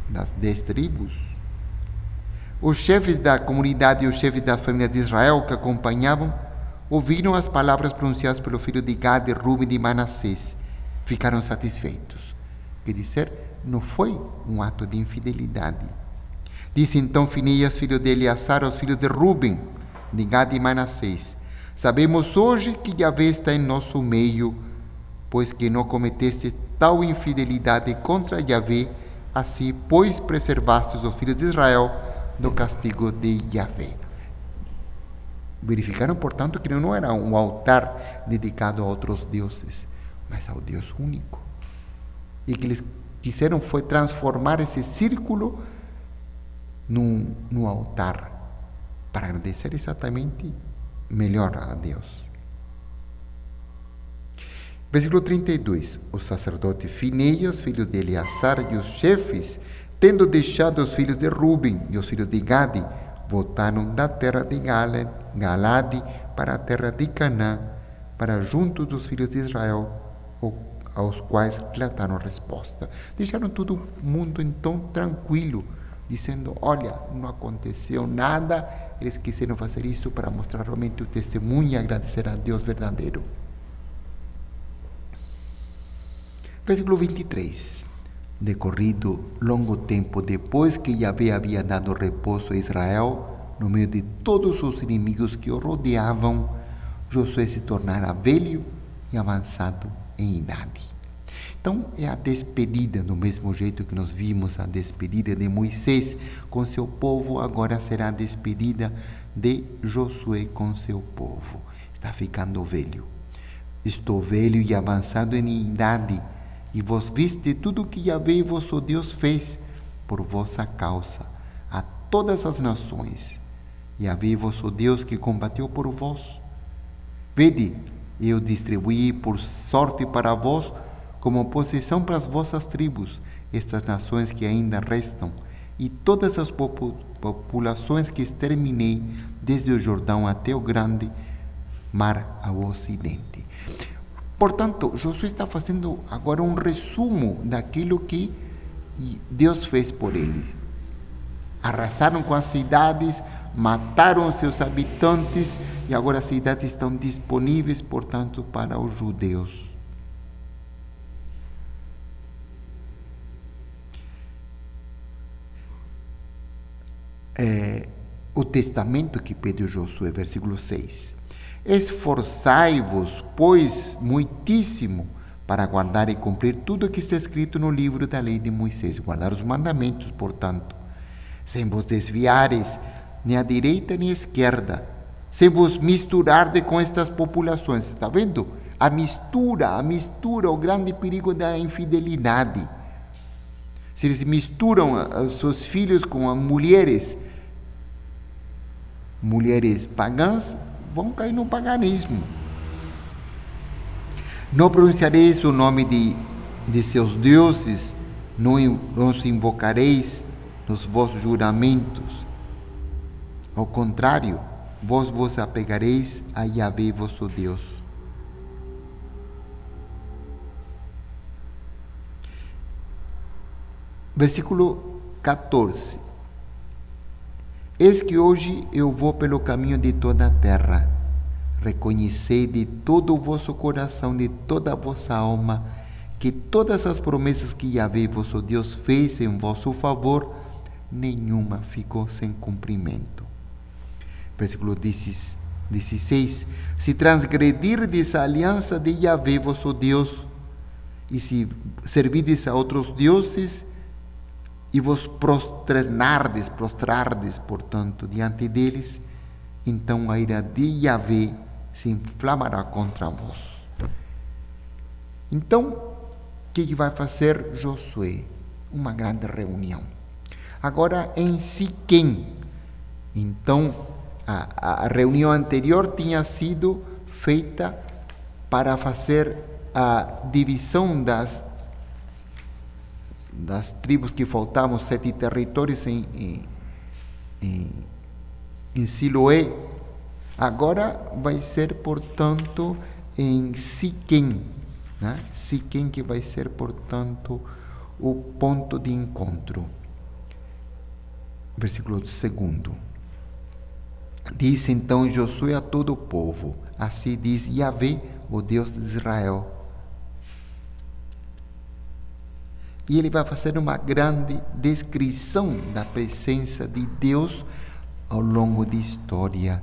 das 10 tribos, os chefes da comunidade e os chefes da família de Israel que acompanhavam, ouviram as palavras pronunciadas pelo filho de Gad, Rúben e Manassés. Ficaram satisfeitos. Quer dizer, não foi um ato de infidelidade. Disse então Finéias, filho de Eleazar, aos filhos de Rúben, de Gad e Manassés: sabemos hoje que Yahvé está em nosso meio, pois que não cometeste tal infidelidade contra Yahvé, assim, pois preservastes os filhos de Israel do castigo de Yahvé. Verificaram, portanto, que não era um altar dedicado a outros deuses, mas ao Deus único. E que eles quiseram foi transformar esse círculo num altar, para agradecer exatamente melhor a Deus. Versículo 32. O sacerdote Finéias, filho de Eleazar, e os chefes, tendo deixado os filhos de Rúben e os filhos de Gade, voltaram da terra de Galade para a terra de Canaã, para junto dos filhos de Israel, aos quais relataram a resposta. Deixaram todo mundo então tranquilo, dizendo: olha, não aconteceu nada. Eles quiseram fazer isso para mostrar realmente o testemunho e agradecer a Deus verdadeiro. Versículo 23. Decorrido longo tempo depois que Yahvé havia dado repouso a Israel, no meio de todos os inimigos que o rodeavam, Josué se tornara velho e avançado em idade. Então, é a despedida, do mesmo jeito que nós vimos a despedida de Moisés com seu povo, agora será a despedida de Josué com seu povo. Está ficando velho. Estou velho e avançado em idade, e vos viste tudo o que Yahvé, vosso Deus, fez por vossa causa a todas as nações. Yahvé, vosso Deus, que combateu por vós. Vede, eu distribuí por sorte para vós, como possessão para as vossas tribos, estas nações que ainda restam, e todas as populações que exterminei, desde o Jordão até o grande mar ao ocidente. Portanto, Josué está fazendo agora um resumo daquilo que Deus fez por ele. Arrasaram com as cidades, mataram seus habitantes, e agora as cidades estão disponíveis, portanto, para os judeus. O testamento que pediu Josué, versículo 6. Esforçai-vos, pois, muitíssimo, para guardar e cumprir tudo o que está escrito no livro da lei de Moisés, guardar os mandamentos, portanto, sem vos desviares, nem à direita nem à esquerda, sem vos misturar com estas populações. Está vendo? A mistura, o grande perigo da infidelidade. Se eles misturam os seus filhos com as mulheres pagãs, vão cair no paganismo. Não pronunciareis o nome de seus deuses, não os invocareis nos vossos juramentos. Ao contrário, vós vos apegareis a Yahvé, vosso Deus. Versículo 14. Eis que hoje eu vou pelo caminho de toda a terra. Reconhecei de todo o vosso coração, de toda a vossa alma, que todas as promessas que Yahvé, vosso Deus, fez em vosso favor, nenhuma ficou sem cumprimento. Versículo 16. Se transgredirdes a aliança de Yahvé, vosso Deus, e se servirdes a outros deuses, e vos prostrardes, portanto, diante deles, então a ira de Yahvé se inflamará contra vós. Então, o que vai fazer Josué? Uma grande reunião. Agora em Siquém. Então, a reunião anterior tinha sido feita para fazer a divisão das tribos que faltavam, 7 territórios em Siloé. Agora vai ser, portanto, em Siquém, né? Siquém que vai ser, portanto, o ponto de encontro. Versículo 2. Disse então Josué a todo o povo: assim diz Yahvé, o Deus de Israel. E ele vai fazer uma grande descrição da presença de Deus ao longo da história.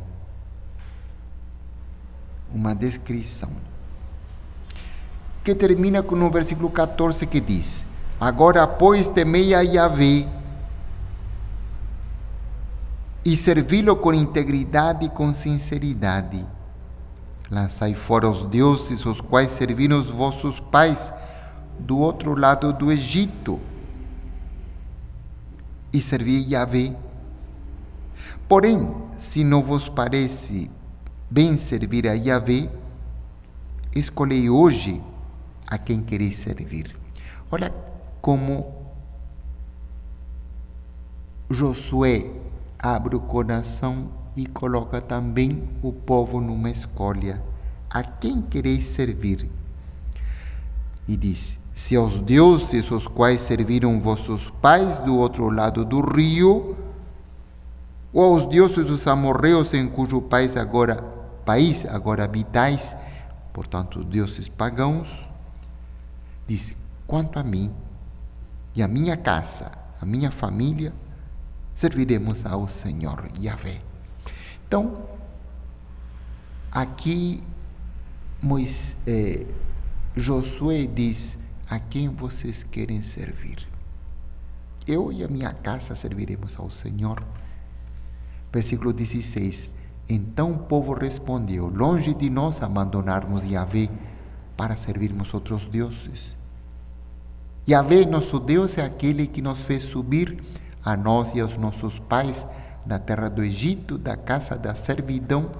Uma descrição que termina com o versículo 14 que diz: agora, pois, temei a Yahvé e servi-lo com integridade e com sinceridade. Lançai fora os deuses, os quais serviram os vossos pais do outro lado do Egito, e servi a Yahvé. Porém, se não vos parece bem servir a Yahvé, escolhei hoje a quem quereis servir. Olha como Josué abre o coração e coloca também o povo numa escolha. A quem quereis servir? E diz: se aos deuses os quais serviram vossos pais do outro lado do rio, ou aos deuses dos amorreus em cujo país agora habitais, portanto, deuses pagãos, diz: quanto a mim e a minha casa, a minha família, serviremos ao Senhor Yahvé. Então, aqui Josué diz: a quem vocês querem servir? Eu e a minha casa serviremos ao Senhor. Versículo 16. Então o povo respondeu: longe de nós abandonarmos Yahvé para servirmos outros deuses. Yahvé, nosso Deus, é aquele que nos fez subir a nós e aos nossos pais da terra do Egito, da casa da servidão,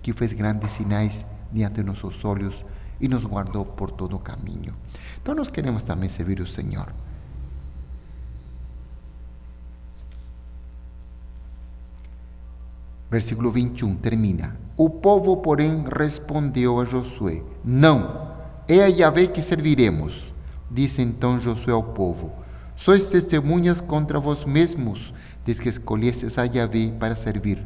que fez grandes sinais diante de nossos olhos e nos guardou por todo o caminho. Então nós queremos também servir o Senhor. Versículo 21 termina: o povo, porém, respondeu a Josué: não, é a Yahvé que serviremos. Disse então Josué ao povo: sois testemunhas contra vós mesmos, desde que escolhestes a Yahvé para servir.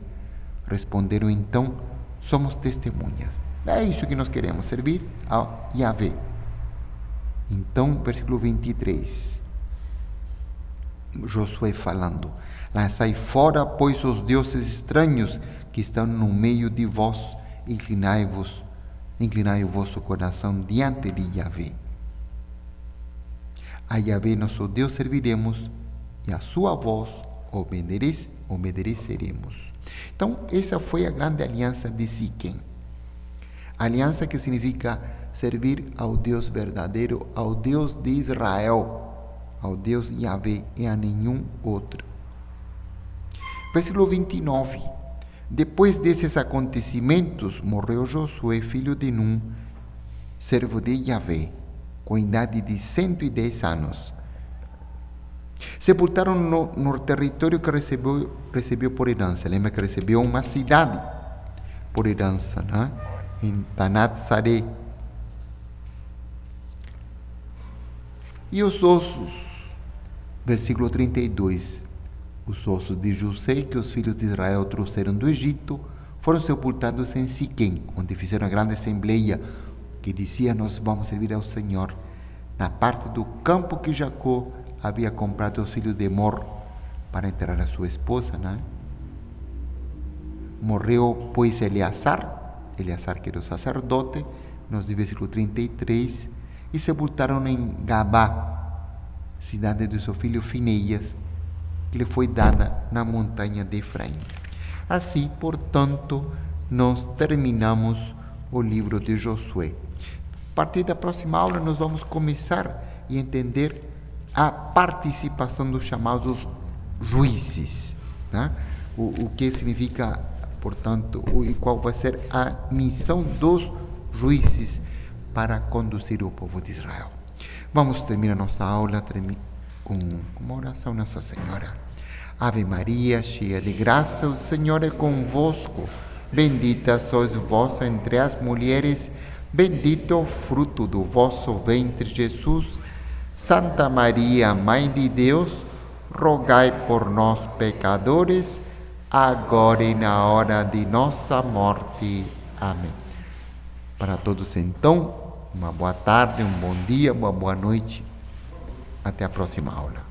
Responderam então: somos testemunhas. É isso que nós queremos, servir a Yahvé. Então, versículo 23, Josué falando: lançai fora, pois, os deuses estranhos que estão no meio de vós, inclinai o vosso coração diante de Yahvé. A Yahvé, nosso Deus, serviremos, e a sua voz obedeceremos. Então, essa foi a grande aliança de Siquém. Aliança que significa servir ao Deus verdadeiro, ao Deus de Israel, ao Deus Yahvé e a nenhum outro. Versículo 29. Depois desses acontecimentos, morreu Josué, filho de Nun, servo de Yahvé, com idade de 110 anos. Sepultaram no território que recebeu por herança. Lembra que recebeu uma cidade por herança, né? Em Tanat-Saré. E os ossos, versículo 32, os ossos de José, que os filhos de Israel trouxeram do Egito, foram sepultados em Siquém, onde fizeram a grande assembleia, que dizia: nós vamos servir ao Senhor, na parte do campo que Jacó havia comprado aos filhos de Mor para enterrar a sua esposa, né? Morreu, pois, Eleazar, que era o sacerdote, nos versículo 33, e sepultaram em Gabá, cidade do seu filho Fineias, que lhe foi dada na montanha de Efraim. Assim, portanto, nós terminamos o livro de Josué. A partir da próxima aula, nós vamos começar a entender a participação dos chamados juízes, né? O que significa, portanto, e qual vai ser a missão dos juízes para conduzir o povo de Israel. Vamos terminar nossa aula com uma oração Nossa Senhora. Ave Maria, cheia de graça, o Senhor é convosco. Bendita sois vós entre as mulheres, bendito o fruto do vosso ventre, Jesus. Santa Maria, Mãe de Deus, rogai por nós, pecadores, agora e na hora de nossa morte. Amém. Para todos, então, uma boa tarde, um bom dia, uma boa noite. Até a próxima aula.